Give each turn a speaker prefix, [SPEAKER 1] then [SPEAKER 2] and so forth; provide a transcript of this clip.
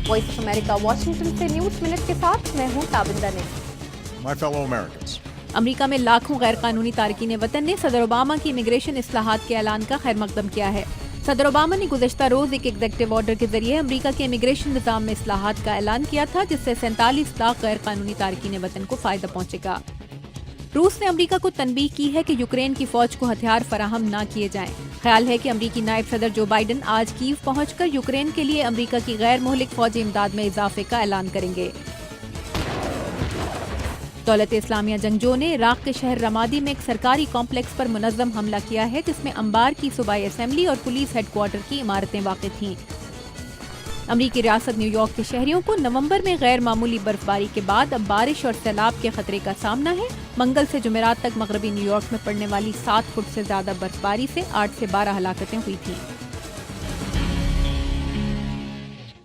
[SPEAKER 1] Voice of America Washington से news minute के साथ मैं हूं ताबिंदा ने।
[SPEAKER 2] My fellow Americans.
[SPEAKER 3] अमेरिका में लाखों गैर कानूनी तारकीन वतन ने सदर ओबामा की इमिग्रेशन इस्लाहात के ऐलान का खैर मकदम किया है। सदर ओबामा ने गुज़श्ता रोज एक एग्जेक्टिव ऑर्डर के जरिए अमेरिका के इमिग्रेशन निज़ाम में इस्लाहात का ऐलान किया था, जिससे 47 लाख गैर कानूनी तारकीन वतन को फायदा पहुंचेगा। रूस ने अमेरिका को तनबीह की है कि यूक्रेन की फौज को हथियार फराहम न किए जाएं। ख्याल है कि अमेरिकी नायब सदर जो बाइडन आज कीव पहुंचकर यूक्रेन के लिए अमेरिका की गैर मोहलिक फौजी इमदाद में इजाफे का ऐलान करेंगे। दौलत इस्लामिया जंगजों ने इराक के शहर रमादी में एक सरकारी कॉम्प्लेक्स पर मुनज़्ज़म हमला किया है, जिसमें अंबार की सूबाई असेंबली और पुलिस हेडक्वार्टर की इमारतें वाक़ थीं। अमरीकी रियासत न्यूयॉर्क के शहरियों को नवंबर में गैर मामूली बर्फबारी के बाद अब बारिश और सैलाब के खतरे का सामना है। मंगल से जुमेरात तक मगरबी न्यूयॉर्क में पड़ने वाली 7 फुट से ज्यादा बर्फबारी से 8 से 12 हलाकतें हुई थीं।